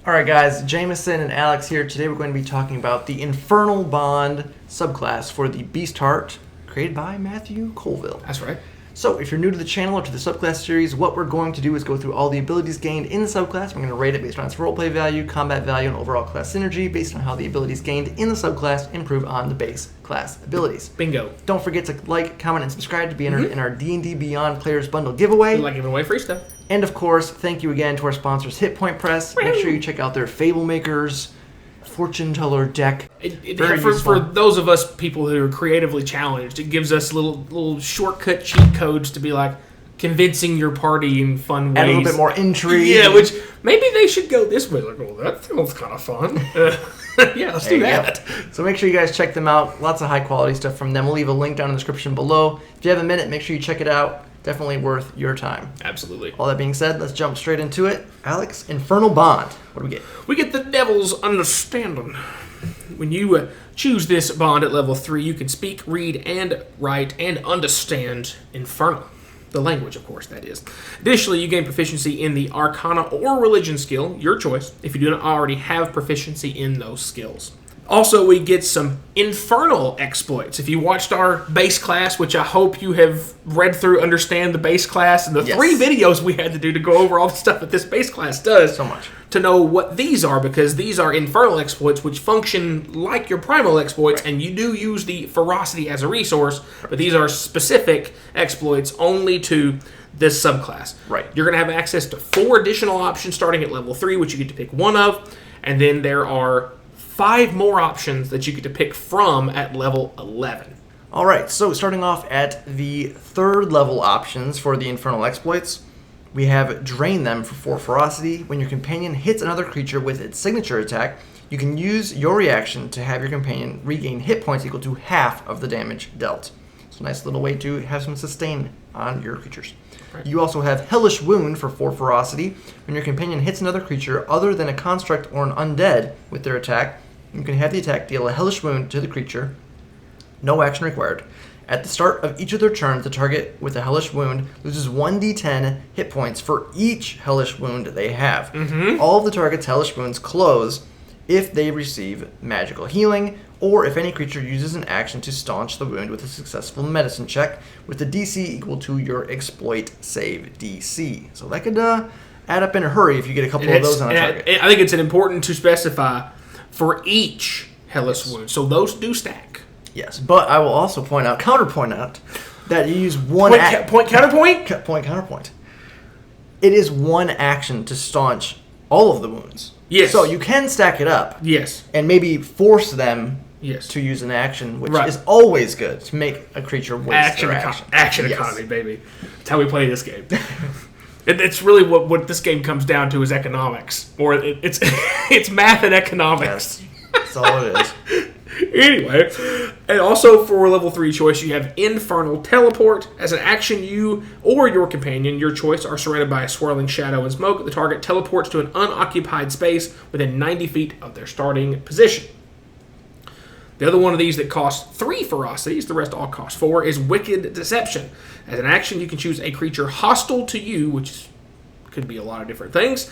Alright guys, Jameson and Alex here. Today we're going to be talking about the Infernal Bond subclass for the Beastheart, created by Matt Colville. That's right. So if you're new to the channel or to the subclass series, what we're going to do is go through all the abilities gained in the subclass. We're going to rate it based on its roleplay value, combat value, and overall class synergy based on how the abilities gained in the subclass improve on the base class abilities. Bingo. Don't forget to like, comment, and subscribe to be entered in our D&D Beyond Players Bundle giveaway. We like giving away free stuff. And of course, thank you again to our sponsors, Hit Point Press. Make sure you check out their Fable Makers Fortune Teller deck. For those of us people who are creatively challenged, it gives us little shortcut cheat codes to be like convincing your party in fun ways. Add a little bit more intrigue. Yeah, which maybe they should go this way. Like, well, that feels kind of fun. Yeah, let's do that. So make sure you guys check them out. Lots of high quality stuff from them. We'll leave a link down in the description below. If you have a minute, make sure you check it out. Definitely worth your time. Absolutely. All that being said, let's jump straight into it. Alex, Infernal Bond. What do we get? We get the Devil's Understanding. When you choose this bond at level 3, you can speak, read, and write, and understand Infernal. The language, of course, that is. Additionally, you gain proficiency in the Arcana or Religion skill, your choice, if you do not already have proficiency in those skills. Also, we get some infernal exploits. If you watched our base class, which I hope you have read through, understand the base class, and the 3 videos we had to do to go over all the stuff that this base class does. So much. To know what these are, because these are infernal exploits, which function like your primal exploits, and you do use the ferocity as a resource, but these are specific exploits only to this subclass. Right. You're going to have access to 4 additional options starting at level 3, which you get to pick one of, and then there are 5 more options that you get to pick from at level 11. All right, so starting off at the 3rd level options for the Infernal Exploits, we have Drain Them for 4 Ferocity. When your companion hits another creature with its signature attack, you can use your reaction to have your companion regain hit points equal to half of the damage dealt. So nice little way to have some sustain on your creatures. Right. You also have Hellish Wound for 4 Ferocity. When your companion hits another creature other than a construct or an undead with their attack, you can have the attack deal a hellish wound to the creature. No action required. At the start of each of their turns, the target with a hellish wound loses 1d10 hit points for each hellish wound they have. All of the target's hellish wounds close if they receive magical healing, or if any creature uses an action to staunch the wound with a successful medicine check, with the DC equal to your exploit save DC. So that could add up in a hurry if you get a couple of those on a target. I think it's important to specify for each hellish wound. So those do stack. Yes, but I will also counterpoint out, that you use one... Counterpoint? It is one action to staunch all of the wounds. Yes. So you can stack it up. Yes. And maybe force them to use an action, which is always good, to make a creature waste their action. Action economy, baby. That's how we play this game. It's really what this game comes down to is economics. Or it's math and economics. Yes, that's all it is. Anyway, and also for level 3 choice, you have Infernal Teleport. As an action, you or your companion, your choice, are surrounded by a swirling shadow and smoke. The target teleports to an unoccupied space within 90 feet of their starting position. The other one of these that costs 3 ferocities, the rest all cost 4, is Wicked Deception. As an action, you can choose a creature hostile to you, which could be a lot of different things,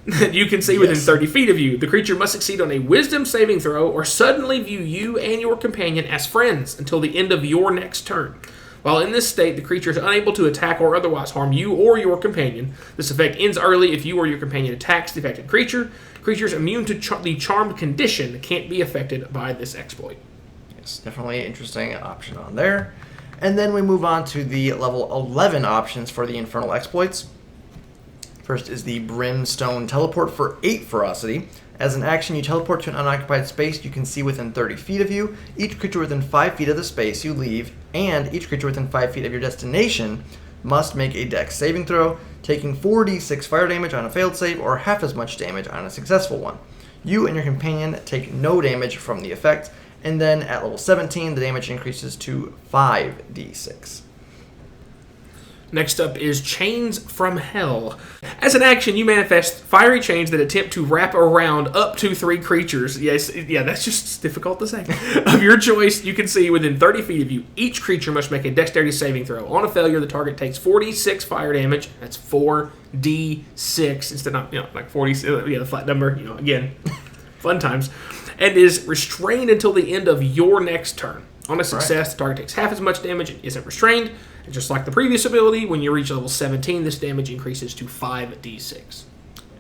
that you can see within 30 feet of you. The creature must succeed on a wisdom saving throw or suddenly view you and your companion as friends until the end of your next turn. While in this state, the creature is unable to attack or otherwise harm you or your companion. This effect ends early if you or your companion attacks the affected creature. Creatures immune to the charmed condition can't be affected by this exploit. Yes, definitely an interesting option on there. And then we move on to the level 11 options for the Infernal Exploits. First is the Brimstone Teleport for 8 Ferocity. As an action, you teleport to an unoccupied space you can see within 30 feet of you. Each creature within 5 feet of the space you leave, and each creature within 5 feet of your destination must make a dex saving throw, taking 4d6 fire damage on a failed save or half as much damage on a successful one. You and your companion take no damage from the effect, and then at level 17, the damage increases to 5d6. Next up is Chains from Hell. As an action, you manifest fiery chains that attempt to wrap around up to 3 creatures. Yes, yeah, that's just difficult to say. Of your choice, you can see within 30 feet of you. Each creature must make a dexterity saving throw. On a failure, the target takes 46 fire damage. That's 4d6 instead of, like 40, the flat number, again, fun times. And is restrained until the end of your next turn. On a success, the target takes half as much damage and isn't restrained. And just like the previous ability, when you reach level 17, this damage increases to 5d6.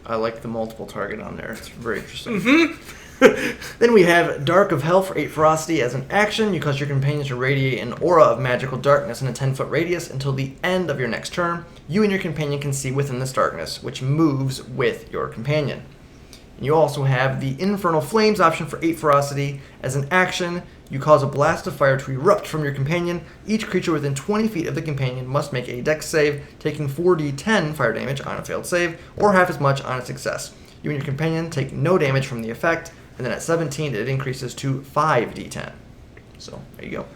I like the multiple target on there. It's very interesting. Mm-hmm. Then we have Dark of Hell for 8 ferocity. As an action, you cause your companions to radiate an aura of magical darkness in a 10-foot radius until the end of your next turn. You and your companion can see within this darkness, which moves with your companion. And you also have the Infernal Flames option for 8 ferocity. As an action, you cause a blast of fire to erupt from your companion. Each creature within 20 feet of the companion must make a dex save, taking 4d10 fire damage on a failed save, or half as much on a success. You and your companion take no damage from the effect, and then at 17, it increases to 5d10. So, there you go.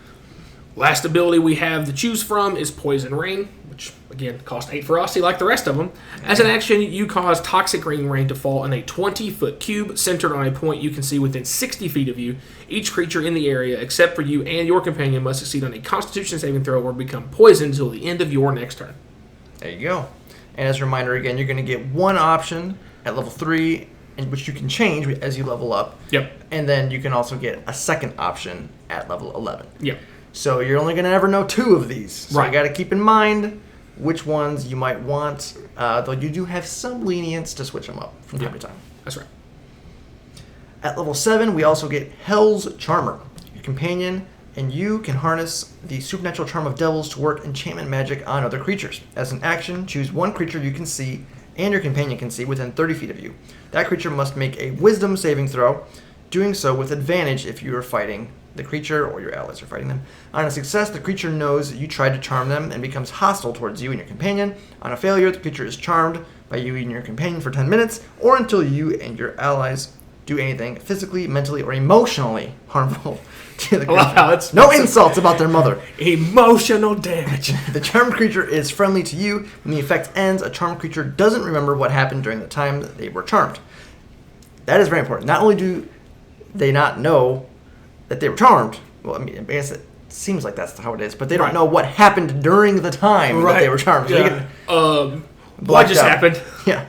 Last ability we have to choose from is Poison Rain, which, again, costs 8 ferocity like the rest of them. As an action, you cause Toxic Green Rain to fall in a 20-foot cube centered on a point you can see within 60 feet of you. Each creature in the area, except for you and your companion, must succeed on a Constitution saving throw or become poisoned until the end of your next turn. There you go. And as a reminder, again, you're going to get one option at level 3, in which you can change as you level up. Yep. And then you can also get a second option at level 11. Yep. So you're only going to ever know 2 of these. So right. You got to keep in mind which ones you might want, though you do have some lenience to switch them up from time to time. That's right. At level 7, we also get Hell's Charmer. Your companion and you can harness the supernatural charm of devils to work enchantment magic on other creatures. As an action, choose one creature you can see and your companion can see within 30 feet of you. That creature must make a wisdom saving throw, doing so with advantage if you are fighting the creature or your allies are fighting them. On a success, the creature knows you tried to charm them and becomes hostile towards you and your companion. On a failure, the creature is charmed by you and your companion for 10 minutes, or until you and your allies do anything physically, mentally, or emotionally harmful to the creature. I love how it's no insults about their mother. Emotional damage. The charmed creature is friendly to you. When the effect ends, a charmed creature doesn't remember what happened during the time that they were charmed. That is very important. Not only do they not know that they were charmed, well, I mean, I guess it seems like that's how it is, but they don't know what happened during the time that they were charmed. Yeah. What just happened? Yeah.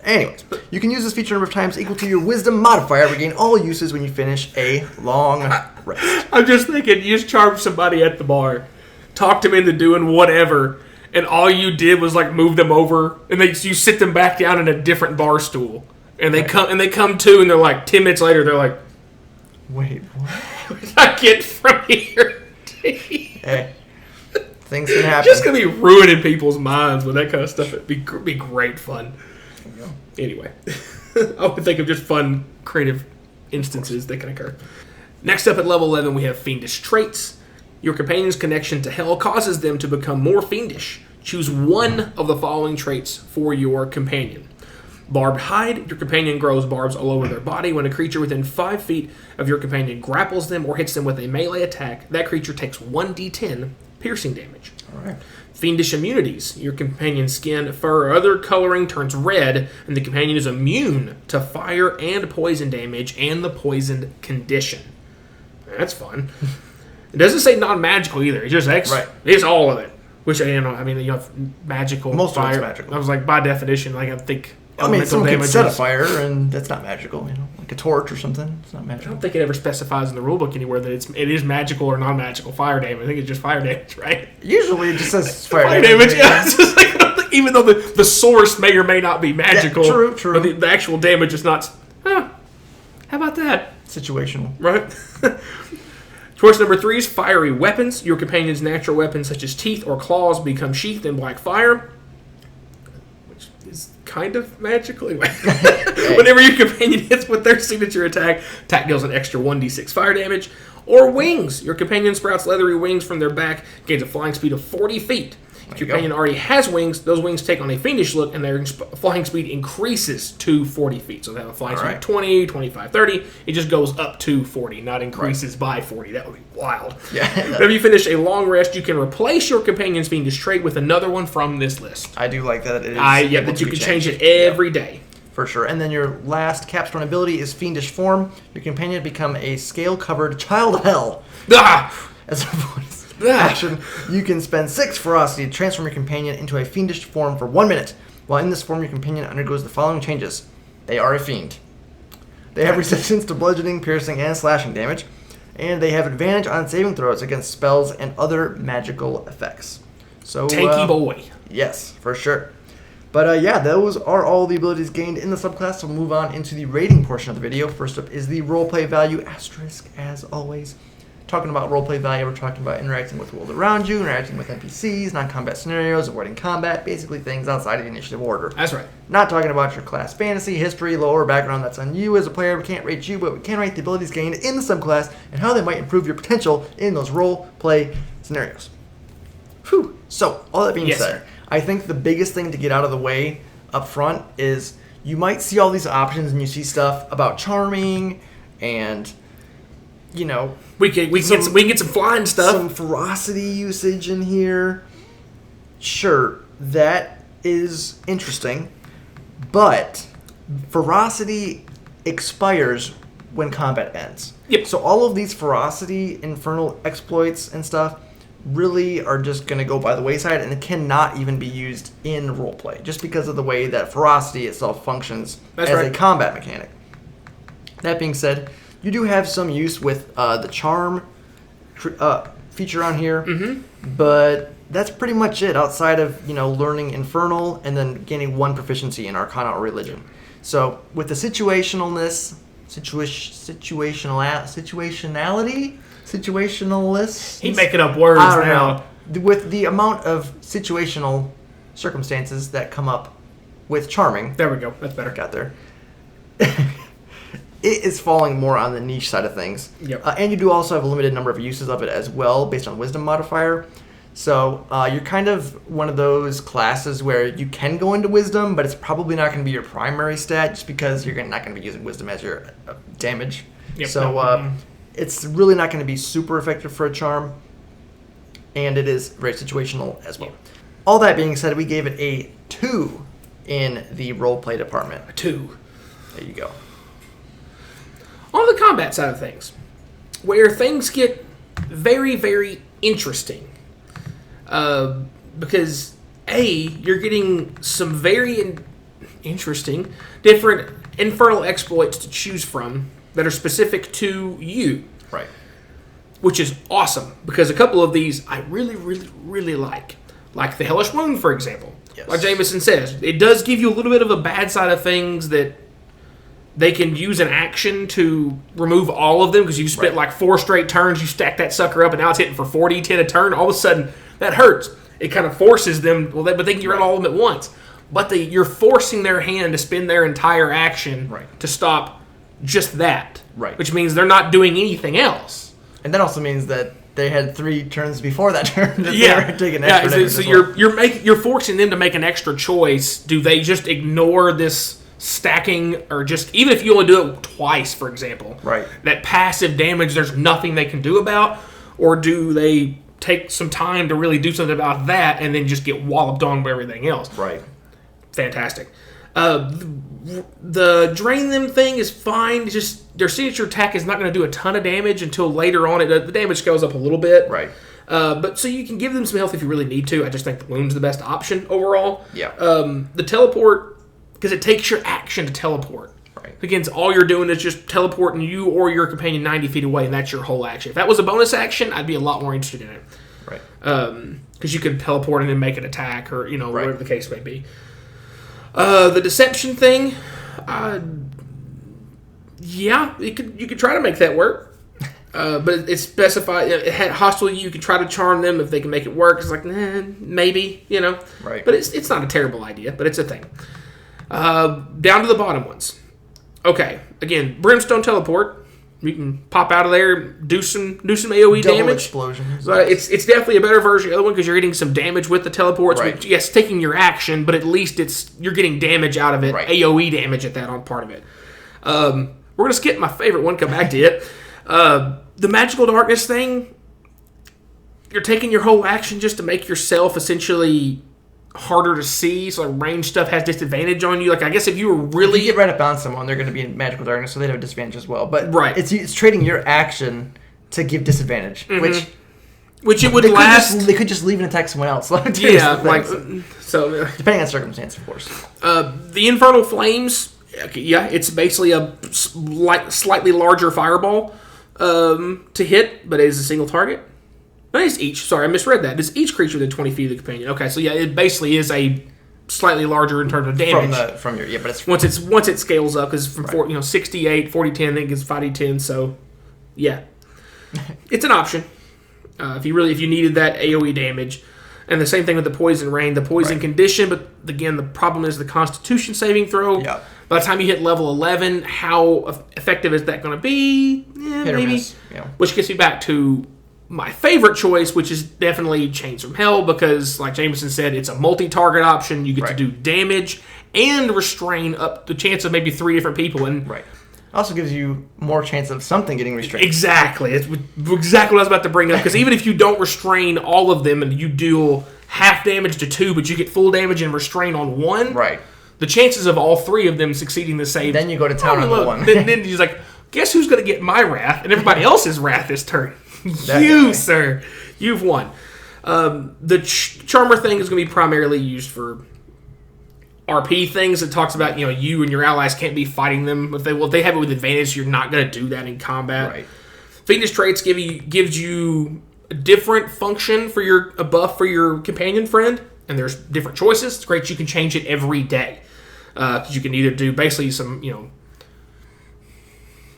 Anyways, you can use this feature a number of times equal to your wisdom modifier. Regain all uses when you finish a long rest. I'm just thinking, you just charmed somebody at the bar, talked them into doing whatever, and all you did was like move them over, and you sit them back down in a different bar stool, and they come to, and they're like 10 minutes later, they're like, wait, what? I get from here. Hey, things can happen. Just gonna be ruining people's minds with that kind of stuff. It'd be great fun. Anyway, I would think of just fun, creative instances that can occur. Next up at level 11, we have Fiendish Traits. Your companion's connection to hell causes them to become more fiendish. Choose one of the following traits for your companion. Barbed Hide. Your companion grows barbs all over their body. When a creature within 5 feet of your companion grapples them or hits them with a melee attack, that creature takes 1d10 piercing damage. All right. Fiendish Immunities. Your companion's skin, fur, or other coloring turns red, and the companion is immune to fire and poison damage and the poisoned condition. That's fun. It doesn't say non-magical either. It's just Right. It's all of it. Which, you have magical. Most fire. of it's magical. I was like, by definition, I think... I mean, someone can set a fire, and that's not magical, like a torch or something. It's not I magical. don't think it ever specifies in the rulebook anywhere that it is magical or non-magical fire damage. I think it's just fire damage, right? Usually it just says fire damage. Yeah, it's just like, even though the source may or may not be magical. Yeah, true. But the actual damage is not... how about that? Situational. Right? Choice number 3 is Fiery Weapons. Your companion's natural weapons, such as teeth or claws, become sheathed in black fire. Which is kind of magical. Anyway. Whenever your companion hits with their signature attack deals an extra 1d6 fire damage. Or Wings. Your companion sprouts leathery wings from their back, gains a flying speed of 40 feet. If your companion already has wings, those wings take on a fiendish look, and their flying speed increases to 40 feet. So they have a flying speed of 20, 25, 30. It just goes up to 40, not increases by 40. That would be wild. Yeah. Whenever you finish a long rest, you can replace your companion's fiendish trait with another one from this list. I do like that. It is that you can change it every day. For sure. And then your last capstone ability is Fiendish Form. Your companion become a scale-covered child of hell. As a bonus action, you can spend 6 ferocity to transform your companion into a fiendish form for 1 minute. While in this form, your companion undergoes the following changes. They are a fiend. They have resistance to bludgeoning, piercing, and slashing damage. And they have advantage on saving throws against spells and other magical effects. So tanky boy. Yes, for sure. But those are all the abilities gained in the subclass. So we'll move on into the rating portion of the video. First up is the roleplay value asterisk, as always. Talking about roleplay value, we're talking about interacting with the world around you, interacting with NPCs, non-combat scenarios, avoiding combat, basically things outside of the initiative order. That's right. Not talking about your class fantasy, history, lore, background. That's on you as a player. We can't rate you, but we can rate the abilities gained in the subclass and how they might improve your potential in those roleplay scenarios. Whew. So, all that being said, I think the biggest thing to get out of the way up front is you might see all these options and you see stuff about charming and, you know... We can get some flying stuff. Some ferocity usage in here. Sure, that is interesting. But ferocity expires when combat ends. Yep. So all of these ferocity, infernal exploits and stuff really are just going to go by the wayside, and it cannot even be used in roleplay just because of the way that ferocity itself functions a combat mechanic. That being said, you do have some use with the charm feature on here, but that's pretty much it outside of, learning Infernal and then gaining 1 proficiency in Arcana or Religion. So with the situationalness, situationalist. He's making up words now. With the amount of situational circumstances that come up with charming. There we go. That's better. Got there. It is falling more on the niche side of things. Yep. And you do also have a limited number of uses of it as well based on wisdom modifier. So you're kind of one of those classes where you can go into wisdom, but it's probably not going to be your primary stat just because you're not going to be using wisdom as your damage. Yep. So it's really not going to be super effective for a charm, and it is very situational as well. Yep. All that being said, we gave it a 2 in the roleplay department. A 2. There you go. On the combat side of things, where things get very, very interesting, because you're getting some very interesting, different infernal exploits to choose from that are specific to you. Right. Which is awesome, because a couple of these I really, really, really like. Like the Hellish Wound, for example. Yes. Like Jameson says, it does give you a little bit of a bad side of things that they can use an action to remove all of them, because you spent like 4 straight turns, you stack that sucker up, and now it's hitting for 40, 10 a turn. All of a sudden, that hurts. It kind of forces them, but they can get rid of all of them at once. But you're forcing their hand to spend their entire action to stop just that. Right. Which means they're not doing anything else. And that also means that they had 3 turns before that turn that they were taking extra damage. So you're forcing them to make an extra choice. Do they just ignore this stacking, or just, even if you only do it twice, for example, that passive damage there's nothing they can do about, or do they take some time to really do something about that and then just get walloped on by everything else? Right. Fantastic. The drain them thing is fine. It's just their signature attack is not going to do a ton of damage until later on. The damage scales up a little bit. Right. But so you can give them some health if you really need to. I just think the wound's the best option overall. Yeah. The teleport, because it takes your action to teleport. Right. Again, all you're doing is just teleporting you or your companion 90 feet away, and that's your whole action. If that was a bonus action, I'd be a lot more interested in it. Right. Because you could teleport and then make an attack, or whatever the case may be. The deception thing, you could try to make that work. But it's specified. It had hostile. You could try to charm them if they can make it work. It's like, maybe, Right. But it's not a terrible idea, but it's a thing. Down to the bottom ones. Okay, again, Brimstone Teleport. You can pop out of there, do some AoE Double damage. explosion. So it's definitely a better version of the other one because you're getting some damage with the teleports. Right. Yes, taking your action, but at least you're getting damage out of it. Right. AoE damage at that on part of it. We're gonna skip my favorite one. Come back to it. The magical darkness thing. You're taking your whole action just to make yourself essentially harder to see, so like range stuff has disadvantage on you. Like I guess if you were really if you get right up on someone, they're going to be in magical darkness, so they'd have a disadvantage as well. But right. it's trading your action to give disadvantage, which it would last. They could just leave and attack someone else. Yeah, like so. Depending on circumstance, of course. The Infernal Flames. Yeah, it's basically a slightly larger fireball to hit, but it is a single target. It is each. Sorry, I misread that. It's each creature within 20 feet of the companion. Okay, so yeah, it basically is a slightly larger in terms of damage. But it's once it scales up, because from 68, 40, 10, I think it's 5d10. So yeah, it's an option if you needed that AoE damage. And the same thing with the poison rain, the poison condition. But again, the problem is the Constitution saving throw. Yeah. By the time you hit level 11, how effective is that going to be? Maybe. Yeah. Which gets me back to my favorite choice, which is definitely Chains from Hell, because, like Jameson said, it's a multi-target option. You get to do damage and restrain up the chance of maybe 3 different people. And also gives you more chance of something getting restrained. Exactly. It's exactly what I was about to bring up, because even if you don't restrain all of them and you deal half damage to 2, but you get full damage and restrain on 1, the chances of all 3 of them succeeding the save... Then you go to town on the 1. then he's like, guess who's going to get my wrath? And everybody else's wrath this turn. You, sir. You've won. The Charmer thing is going to be primarily used for RP things. It talks about, you and your allies can't be fighting them. If they have it with advantage, you're not going to do that in combat. Right. Fiendish traits gives you a different function for a buff for your companion friend, and there's different choices. It's great you can change it every day. Because you can either do basically some,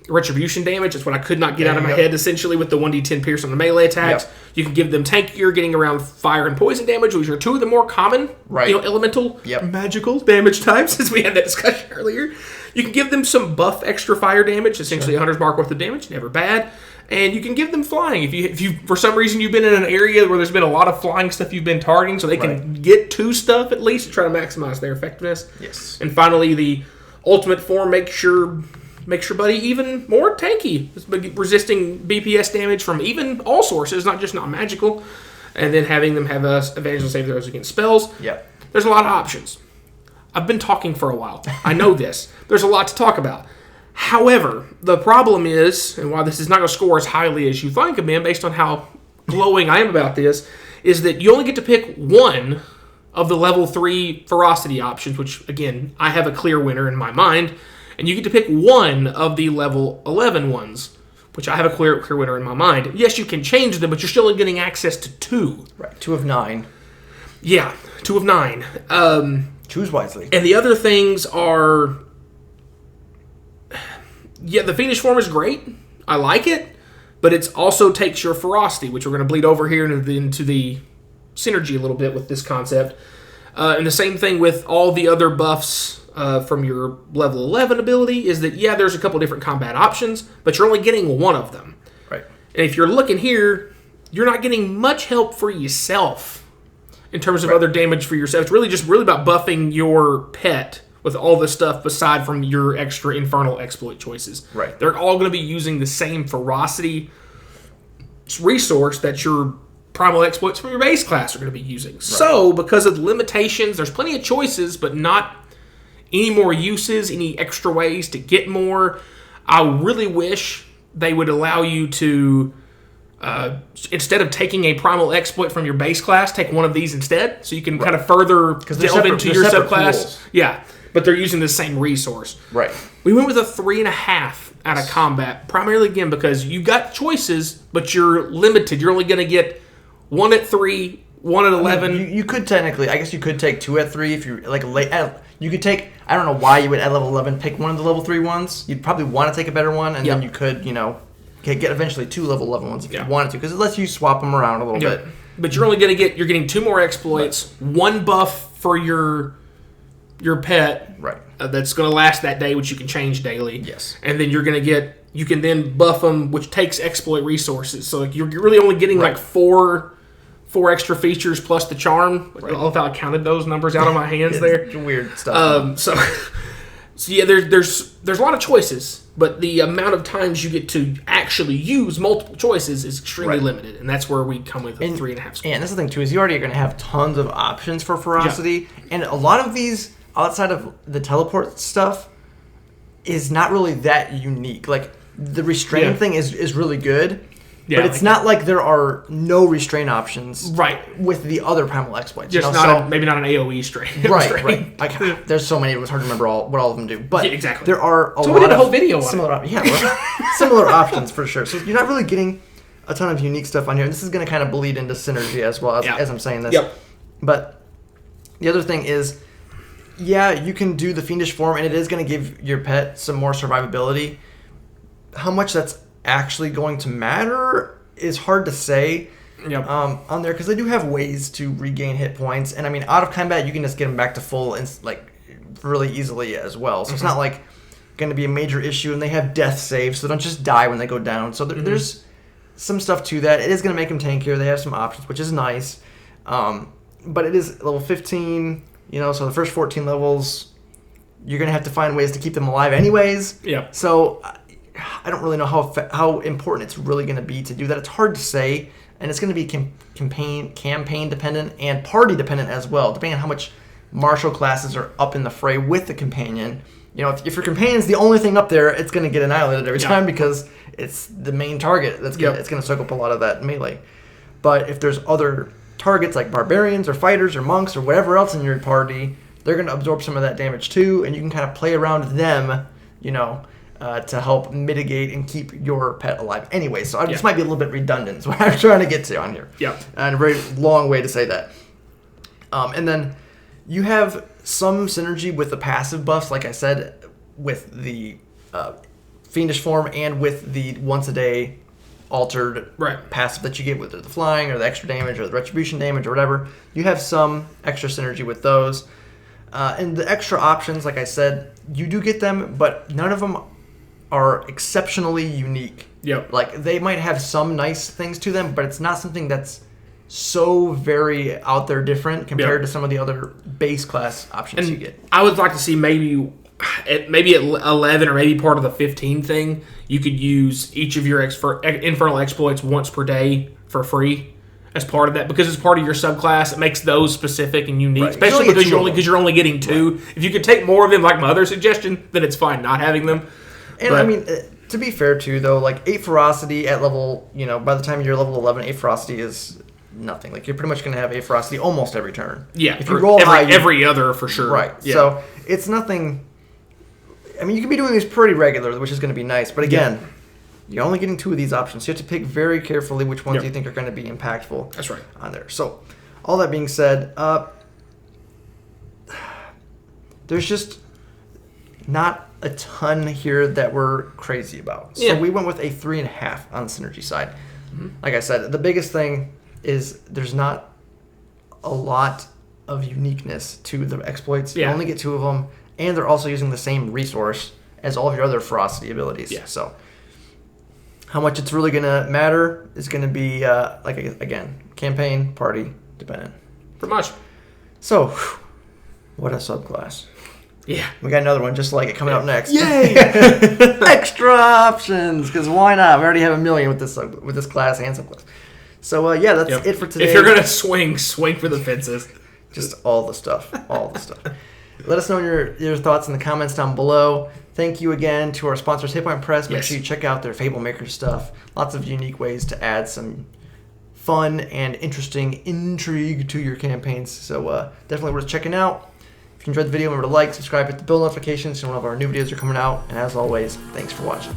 retribution damage. That's what I could not get out of my head, essentially, with the 1d10 pierce on the melee attacks. You can give them tankier, getting around fire and poison damage, which are 2 of the more common elemental magical damage types, as we had that discussion earlier. You can give them some buff extra fire damage, essentially 100 mark worth of damage, never bad. And you can give them flying. If you for some reason you've been in an area where there's been a lot of flying stuff you've been targeting, so they can get to stuff at least to try to maximize their effectiveness. Yes. And finally, the ultimate form makes your buddy even more tanky, resisting BPS damage from even all sources, not just non-magical, and then having them have advantage on save throws against spells. Yep. There's a lot of options. I've been talking for a while. I know this. There's a lot to talk about. However, the problem is, and why this is not going to score as highly as you think of, man, based on how glowing I am about this, is that you only get to pick one of the level 3 ferocity options, which, again, I have a clear winner in my mind. And you get to pick one of the level 11 ones, which I have a clear winner in my mind. Yes, you can change them, but you're still getting access to 2. Right, 2 of 9. Yeah, 2 of 9. Choose wisely. And the other things are... Yeah, the Fiendish form is great. I like it. But it also takes your ferocity, which we're going to bleed over here into the synergy a little bit with this concept. And the same thing with all the other buffs... from your level 11 ability is that, there's a couple different combat options, but you're only getting one of them. Right. And if you're looking here, you're not getting much help for yourself in terms of other damage for yourself. It's really about buffing your pet with all the stuff beside from your extra infernal exploit choices. Right. They're all going to be using the same ferocity resource that your primal exploits from your base class are going to be using. Right. So, because of the limitations, there's plenty of choices, but not any more uses, any extra ways to get more. I really wish they would allow you to, instead of taking a primal exploit from your base class, take one of these instead, so you can kind of further delve into your subclass. Pools. Yeah, but they're using the same resource. Right. We went with a 3.5 out of combat, primarily, again, because you got choices, but you're limited. You're only going to get 1 at 3, 1 at 11. You could technically, I guess you could take 2 at 3 if you're like late. You could take, I don't know why you would at level 11 pick one of the level 3 ones. You'd probably want to take a better one, and then you could, get eventually 2 level 11 ones if you wanted to, because it lets you swap them around a little bit. But you're only going to you're getting 2 more exploits, 1 buff for your your pet Right. That's going to last that day, which you can change daily. Yes. And then you're going to get, you can then buff them, which takes exploit resources. So like you're really only getting like four extra features plus the charm. Like, I don't know if I counted those numbers out on my hands there. Weird stuff. So yeah, there's a lot of choices, but the amount of times you get to actually use multiple choices is extremely limited, and that's where we come with a 3.5 score. And that's the thing too, is you already are going to have tons of options for ferocity, and a lot of these outside of the teleport stuff is not really that unique. Like the restrain thing is really good. Yeah, but it's not like there are no restrain options with the other primal exploits. Just maybe not an AoE strain. Right. Like, there's so many, it was hard to remember what all of them do. But exactly. There are a lot we did a whole video on similar, similar options for sure. So you're not really getting a ton of unique stuff on here. And this is going to kind of bleed into synergy as well as I'm saying this. Yep. But the other thing is, you can do the Fiendish form, and it is going to give your pet some more survivability. How much that's actually going to matter is hard to say on there, because they do have ways to regain hit points, and I mean out of combat you can just get them back to full and like really easily as well, so it's not like going to be a major issue. And they have death saves, so they don't just die when they go down, so there's some stuff to that. It is going to make them tankier. They have some options, which is nice, but it is level 15, so the first 14 levels you're going to have to find ways to keep them alive anyways. So I don't really know how important it's really going to be to do that. It's hard to say, and it's going to be campaign dependent and party dependent as well, depending on how much martial classes are up in the fray with the companion. If your companion's the only thing up there, it's going to get annihilated every time because it's the main target. It's going to soak up a lot of that melee. But if there's other targets like barbarians or fighters or monks or whatever else in your party, they're going to absorb some of that damage too, and you can kind of play around them, to help mitigate and keep your pet alive anyway. So this might be a little bit redundant, is what I'm trying to get to on here. And a very long way to say that. And then you have some synergy with the passive buffs, like I said, with the Fiendish form and with the once-a-day altered passive that you get with the flying or the extra damage or the retribution damage or whatever. You have some extra synergy with those. And the extra options, like I said, you do get them, but none of them are exceptionally unique. Like, they might have some nice things to them, but it's not something that's so very out there different compared to some of the other base class options you get. I would like to see maybe at 11 or maybe part of the 15 thing, you could use each of your infernal exploits once per day for free as part of that, because it's part of your subclass. It makes those specific and unique, especially because you're only getting 2. If you could take more of them, like my other suggestion, then it's fine not having them. And I mean, to be fair too, though, like 8 ferocity at level, by the time you're level 11, 8 ferocity is nothing. Like, you're pretty much going to have 8 ferocity almost every turn. If you roll high, every other for sure. Right. So it's nothing. I mean, you can be doing these pretty regularly, which is going to be nice. But again, you're only getting 2 of these options. So you have to pick very carefully which ones you think are going to be impactful. That's right. On there. So all that being said, there's just not a ton here that we're crazy about. So we went with a 3.5 on the synergy side. Like I said, the biggest thing is there's not a lot of uniqueness to the exploits. You only get 2 of them, and they're also using the same resource as all of your other ferocity abilities. So how much it's really going to matter is going to be, again, campaign, party, dependent. Pretty much. So, what a subclass. We got another one just like it coming up next. Yay! Extra options, because why not? We already have a million with this class and subclass. So that's it for today. If you're gonna swing for the fences. Just all the stuff. Let us know your thoughts in the comments down below. Thank you again to our sponsors, Hit Point Press. Make sure you check out their Fable Maker stuff. Lots of unique ways to add some fun and interesting intrigue to your campaigns. So definitely worth checking out. If you enjoyed the video, remember to like, subscribe, hit the bell notifications so one of our new videos are coming out. And as always, thanks for watching.